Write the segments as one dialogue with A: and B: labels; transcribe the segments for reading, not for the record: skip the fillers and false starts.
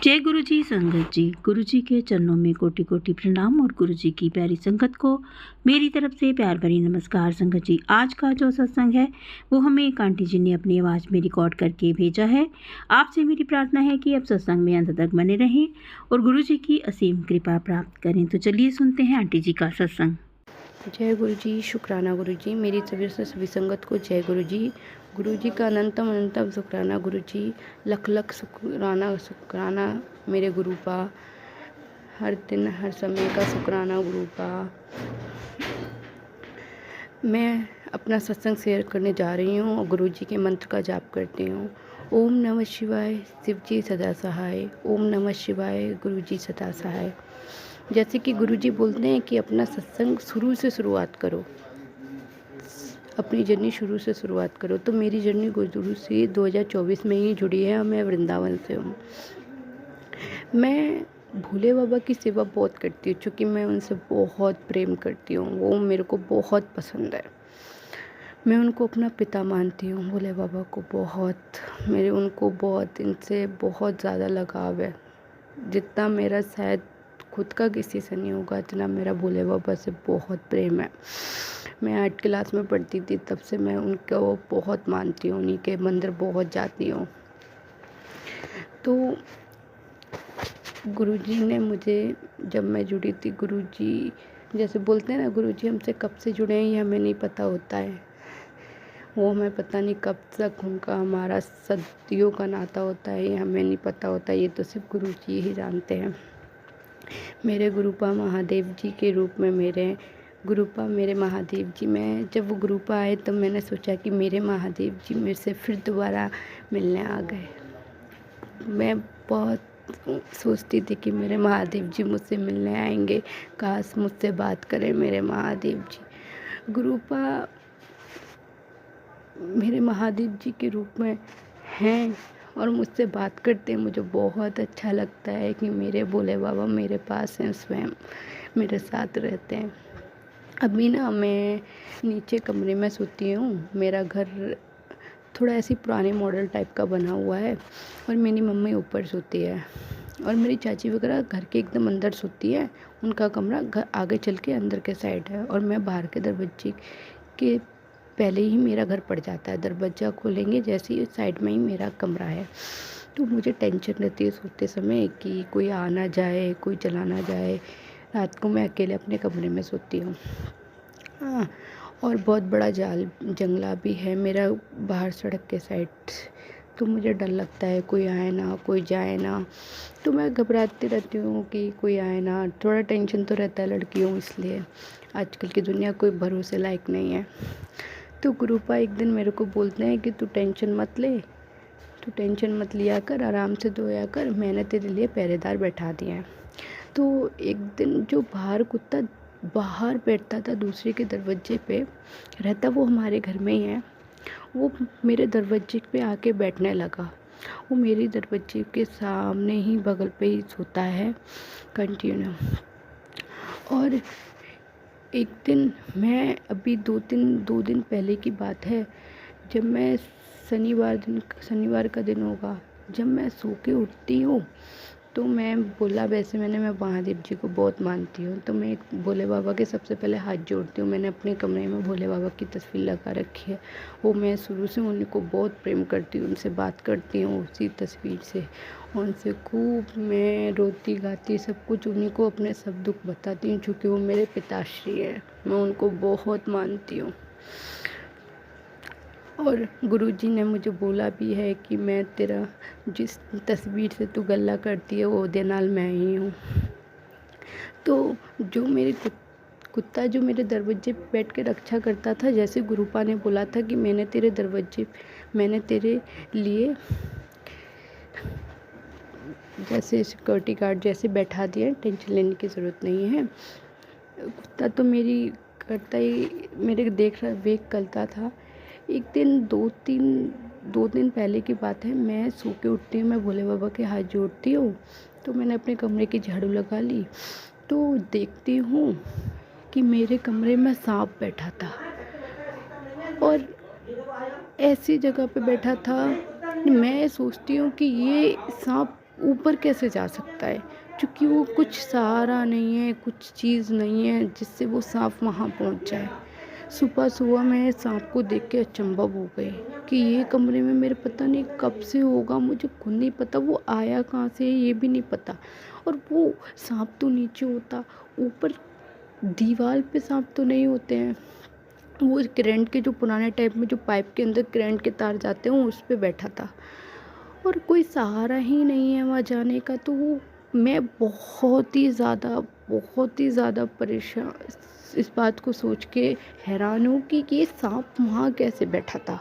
A: जय गुरु जी संगत जी। गुरु जी के चरणों में कोटि कोटि प्रणाम और गुरु जी की प्यारी संगत को मेरी तरफ से प्यार भरी नमस्कार। संगत जी, आज का जो सत्संग है वो हमें एक आंटी जी ने अपनी आवाज़ में रिकॉर्ड करके भेजा है। आपसे मेरी प्रार्थना है कि आप सत्संग में अंत तक बने रहें और गुरु जी की असीम कृपा प्राप्त करें। तो चलिए सुनते हैं आंटी जी का सत्संग।
B: जय गुरु जी, शुक्राना गुरु जी, मेरी सभी से सभी संगत को जय गुरु जी। गुरु जी का अनंतम अनंतम शुक्राना गुरु जी, लख लख शुक्राना मेरे गुरु का, हर दिन हर समय का शुक्राना गुरु का। मैं अपना सत्संग शेयर करने जा रही हूँ और गुरु जी के मंत्र का जाप करती हूँ। ओम नमः शिवाय, शिव जी सदा सहाय। ओम नमः शिवाय, गुरु जी सदा सहाय। जैसे कि गुरु जी बोलते हैं कि अपना सत्संग शुरू से शुरुआत करो, अपनी जर्नी शुरू से शुरुआत करो। तो मेरी जर्नी गुरु से 2024 में ही जुड़ी है और मैं वृंदावन से हूँ। मैं भोले बाबा की सेवा बहुत करती हूँ, क्योंकि मैं उनसे बहुत प्रेम करती हूँ। वो मेरे को बहुत पसंद है। मैं उनको अपना पिता मानती हूँ, भोले बाबा को इनसे बहुत ज़्यादा लगाव है। जितना मेरा शायद खुद का किसी से नहीं होगा, इतना मेरा भोले बाबा से बहुत प्रेम है। मैं 8 क्लास में पढ़ती थी, तब से मैं उनको बहुत मानती हूँ, उन्हीं के मंदिर बहुत जाती हूँ। तो गुरुजी ने मुझे, जब मैं जुड़ी थी, गुरुजी जैसे बोलते हैं ना, गुरुजी हमसे कब से जुड़े हैं ये हमें नहीं पता होता है। वो हमें पता नहीं कब तक उनका हमारा सदियों का नाता होता है, ये हमें नहीं पता होता। ये तो सिर्फ गुरुजी ही जानते हैं। मेरे गुरुपा महादेव जी के रूप में मेरे महादेव जी, मैं जब वो गुरुपा आए तो मैंने सोचा कि मेरे महादेव जी मेरे से फिर दोबारा मिलने आ गए। मैं बहुत सोचती थी कि मेरे महादेव जी मुझसे मिलने आएंगे, काश मुझसे बात करें मेरे महादेव जी। गुरुपा मेरे महादेव जी के रूप में हैं और मुझसे बात करते हैं। मुझे बहुत अच्छा लगता है कि मेरे भोले बाबा मेरे पास हैं, स्वयं मेरे साथ रहते हैं। अभी ना मैं नीचे कमरे में सोती हूँ। मेरा घर थोड़ा ऐसी पुराने मॉडल टाइप का बना हुआ है और मेरी मम्मी ऊपर सोती है और मेरी चाची वगैरह घर के एकदम अंदर सोती है। उनका कमरा घर आगे चल के अंदर के साइड है और मैं बाहर के दरवाजे के पहले ही मेरा घर पड़ जाता है। दरवाज़ा खोलेंगे जैसे ही साइड में ही मेरा कमरा है। तो मुझे टेंशन रहती है सोते समय कि कोई आ ना जाए, कोई चला ना जाए। रात को मैं अकेले अपने कमरे में सोती हूँ। हाँ, और बहुत बड़ा जंगला भी है मेरा बाहर सड़क के साइड। तो मुझे डर लगता है कोई आए ना, कोई जाए ना। तो मैं घबराती रहती हूँ कि कोई आए ना। थोड़ा टेंशन तो रहता है, लड़की हूँ इसलिए। आजकल की दुनिया कोई भरोसे लायक नहीं है। तो गुरुपा एक दिन मेरे को बोलते हैं कि तू टेंशन मत लिया कर, आराम से सोया कर, मैंने तेरे लिए पहरेदार बैठा दिया है। तो एक दिन जो कुत्ता बाहर बैठता था दूसरे के दरवाजे पे रहता, वो हमारे घर में ही है। वो मेरे दरवाजे पे आके बैठने लगा। वो मेरे दरवाजे के सामने ही बगल पे ही सोता है कंटिन्यू। और एक दिन मैं अभी दो दिन पहले की बात है, जब मैं शनिवार का दिन होगा, जब मैं सो के उठती हूँ तो मैं महादेव जी को बहुत मानती हूँ। तो मैं भोले बाबा के सबसे पहले हाथ जोड़ती हूँ। मैंने अपने कमरे में भोले बाबा की तस्वीर लगा रखी है। वो मैं शुरू से उनको बहुत प्रेम करती हूँ, उनसे बात करती हूँ उसी तस्वीर से। उनसे खूब मैं रोती गाती सब कुछ उन्हीं को अपने सब दुख बताती हूँ, क्योंकि वो मेरे पिताश्री है। मैं उनको बहुत मानती हूँ। और गुरुजी ने मुझे बोला भी है कि मैं तेरा जिस तस्वीर से तू गल्ला करती है वो देनाल मैं ही हूँ। तो जो मेरे कुत्ता जो मेरे दरवाजे पे बैठ के रक्षा करता था, जैसे गुरुपा ने बोला था कि मैंने तेरे लिए जैसे सिक्योरिटी गार्ड जैसे बैठा दिया, टेंशन लेने की ज़रूरत नहीं है। कुत्ता तो मेरे वेख करता था। एक दिन दो दिन पहले की बात है, मैं सो के उठती हूँ, मैं भोले बाबा के हाथ जोड़ती हूँ। तो मैंने अपने कमरे की झाड़ू लगा ली तो देखती हूँ कि मेरे कमरे में सांप बैठा था और ऐसी जगह पे बैठा था। मैं सोचती हूँ कि ये सांप ऊपर कैसे जा सकता है, क्योंकि वो कुछ सहारा नहीं है, कुछ चीज़ नहीं है जिससे वो सांप वहाँ पहुँच जाए। सुबह सुबह मैं सांप को देख के अचंभव हो गई कि ये कमरे में मेरे पता नहीं कब से होगा, मुझे खुद नहीं पता वो आया कहाँ से है, ये भी नहीं पता। और वो सांप तो नीचे होता, ऊपर दीवार पे सांप तो नहीं होते हैं। वो करंट के जो पुराने टाइप में जो पाइप के अंदर करंट के तार जाते हैं उस पे बैठा था, और कोई सहारा ही नहीं है वहाँ जाने का। तो वो मैं बहुत ही ज़्यादा परेशान, इस बात को सोच के हैरान हूँ कि ये सांप वहाँ कैसे बैठा था।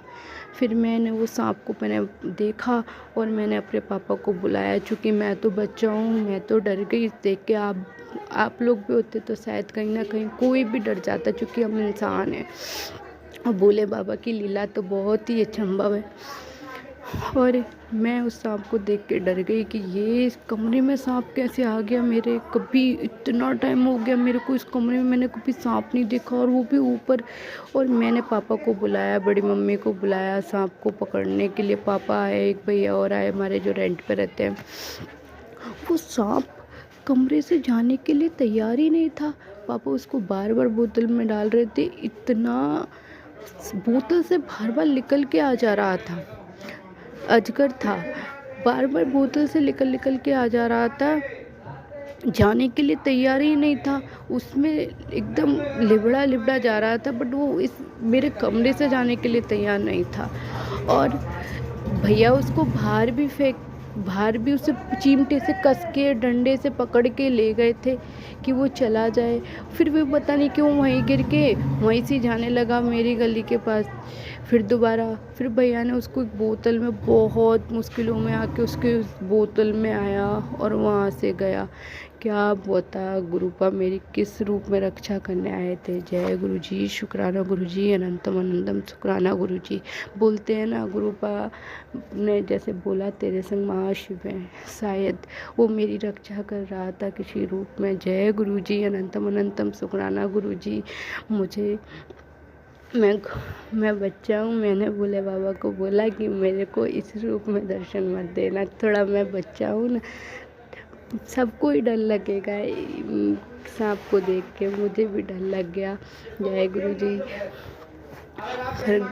B: फिर मैंने वो सांप को मैंने देखा और मैंने अपने पापा को बुलाया, चूँकि मैं तो बच्चा हूँ, मैं तो डर गई देख के। आप लोग भी होते तो शायद कहीं ना कहीं कोई भी डर जाता, क्योंकि हम इंसान हैं। और भोले बाबा की लीला तो बहुत ही अचंभव है। और मैं उस सांप को देख के डर गई कि ये इस कमरे में सांप कैसे आ गया मेरे। कभी इतना टाइम हो गया मेरे को इस कमरे में, मैंने कभी सांप नहीं देखा, और वो भी ऊपर। और मैंने पापा को बुलाया, बड़ी मम्मी को बुलाया सांप को पकड़ने के लिए। पापा आए, एक भैया और आए हमारे जो रेंट पे रहते हैं। वो सांप कमरे से जाने के लिए तैयार ही नहीं था। पापा उसको बार बार बोतल में डाल रहे थे, इतना बोतल से बार बार निकल के आ जा रहा था। अजगर था, बार बार बोतल से निकल के आ जा रहा था, जाने के लिए तैयार ही नहीं था। उसमें एकदम लिबड़ा जा रहा था, बट वो इस मेरे कमरे से जाने के लिए तैयार नहीं था। और भैया उसको बाहर भी उसे चिमटे से कस के डंडे से पकड़ के ले गए थे कि वो चला जाए। फिर भी पता नहीं क्यों वहीं गिर के वहीं से जाने लगा मेरी गली के पास। फिर भैया ने उसको एक बोतल में, बहुत मुश्किलों में आके उसके उस बोतल में आया और वहाँ से गया। क्या बता गुरुपा मेरी किस रूप में रक्षा करने आए थे। जय गुरु जी, शुक्राना गुरु जी, अनंतम अनंतम शुक्राना गुरु जी। बोलते हैं ना, गुरुपा ने जैसे बोला तेरे संग महाशिव है, शायद वो मेरी रक्षा कर रहा था किसी रूप में। जय गुरु जी, अनंतम अनंतम शुक्राना गुरु जी। मुझे मैं बच्चा हूँ, मैंने भोले बाबा को बोला कि मेरे को इस रूप में दर्शन मत देना। थोड़ा मैं बच्चा हूँ ना, सबको ही डर लगेगा सांप को देख के, मुझे भी डर लग गया। जय गुरु जी। फिर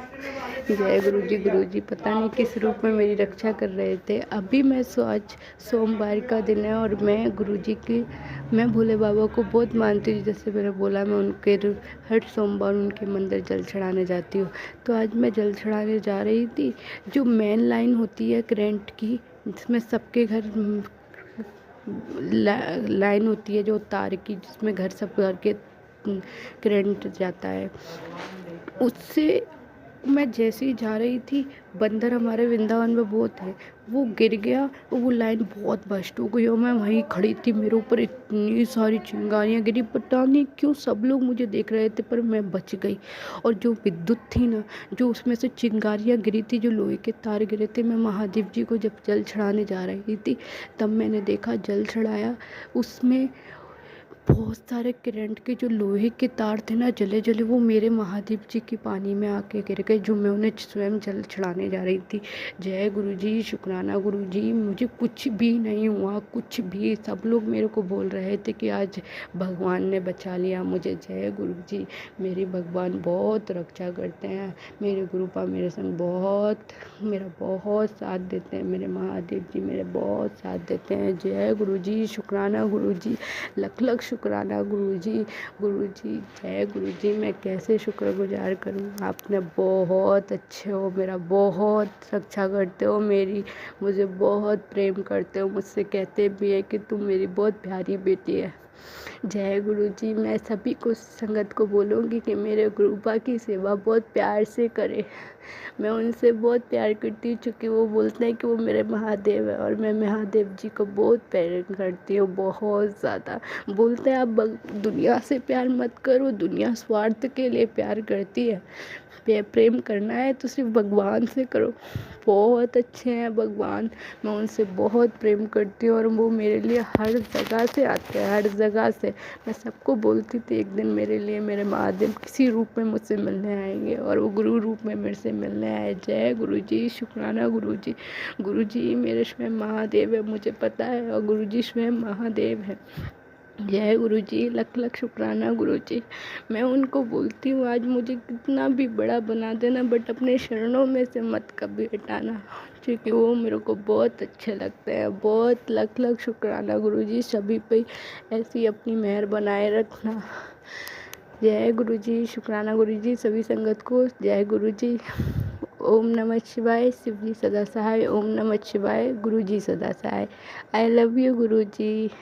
B: जय गुरु जी पता नहीं किस रूप में मेरी रक्षा कर रहे थे। अभी आज सोमवार का दिन है और मैं भोले बाबा को बहुत मानती हूँ। जैसे मैंने बोला, मैं उनके हर सोमवार उनके मंदिर जल चढ़ाने जाती हूँ। तो आज मैं जल चढ़ाने जा रही थी। जो मेन लाइन होती है करंट की, जिसमें सबके घर लाइन होती है, जो तार की, जिसमें सब घर के करंट जाता है, उससे मैं जैसे ही जा रही थी, बंदर हमारे वृंदावन में बहुत है, वो गिर गया और वो लाइन बहुत बस्ट हो गई। और मैं वहीं खड़ी थी, मेरे ऊपर इतनी सारी चिंगारियाँ गिरी, पता नहीं क्यों सब लोग मुझे देख रहे थे, पर मैं बच गई। और जो विद्युत थी ना, जो उसमें से चिंगारियाँ गिरी थी, जो लोहे के तार गिरे थे, मैं महादेव जी को जब जल चढ़ाने जा रही थी तब मैंने देखा, जल चढ़ाया, उसमें बहुत सारे करंट के जो लोहे के तार थे ना, जले जले, वो मेरे महादेव जी के पानी में आके गिर गए, जो मैं उन्हें स्वयं जल चढ़ाने जा रही थी। जय गुरु जी, शुक्राना गुरु जी। मुझे कुछ भी नहीं हुआ, कुछ भी। सब लोग मेरे को बोल रहे थे कि आज भगवान ने बचा लिया मुझे। जय गुरु जी। मेरे भगवान बहुत रक्षा करते हैं, मेरे गुरुपा मेरे संग मेरा बहुत साथ देते हैं, मेरे महादेव जी मेरे बहुत साथ देते हैं। जय गुरु जी, शुक्राना गुरु जी, लख लख शुक्राना गुरु जी। जय गुरु जी। मैं कैसे शुक्रगुजार करूँ, आपने बहुत अच्छे हो, मेरा बहुत रक्षा करते हो, मुझे बहुत प्रेम करते हो, मुझसे कहते भी है कि तुम मेरी बहुत प्यारी बेटी है। जय गुरु जी। मैं सभी को, संगत को बोलूँगी कि मेरे गुरुपा की सेवा बहुत प्यार से करे। मैं उनसे बहुत प्यार करती हूँ, क्योंकि वो बोलते हैं कि वो मेरे महादेव है, और मैं महादेव जी को बहुत प्यार करती हूँ, बहुत ज़्यादा। बोलते हैं आप दुनिया से प्यार मत करो, दुनिया स्वार्थ के लिए प्यार करती है, प्रेम करना है तो सिर्फ भगवान से करो। बहुत अच्छे हैं भगवान, मैं उनसे बहुत प्रेम करती हूँ और वो मेरे लिए हर जगह से आते हैं, हर जगह से। मैं सबको बोलती थी एक दिन मेरे लिए मेरे महादेव किसी रूप में मुझसे मिलने आएंगे, और वो गुरु रूप में मेरे से मिलने आए। जय गुरु जी, शुक्राना गुरु जी। गुरु जी मेरे स्वयं महादेव है, मुझे पता है, और गुरु जी स्वयं महादेव है। जय गुरु जी, लख लख शुक्राना गुरु जी। मैं उनको बोलती हूँ आज मुझे कितना भी बड़ा बना देना, बट अपने शरणों में से मत कभी हटाना, क्योंकि वो मेरे को बहुत अच्छे लगते हैं। बहुत लख लख शुक्राना गुरु जी, सभी पे ऐसी अपनी मेहर बनाए रखना। जय गुरु जी, शुक्राना गुरु जी सभी संगत को। जय गुरु जी। ओम नमः शिवाय, शिव जी सदा सहाय। ओम नमः शिवाय, गुरु जी सदा सहाय। I love you Guru ji.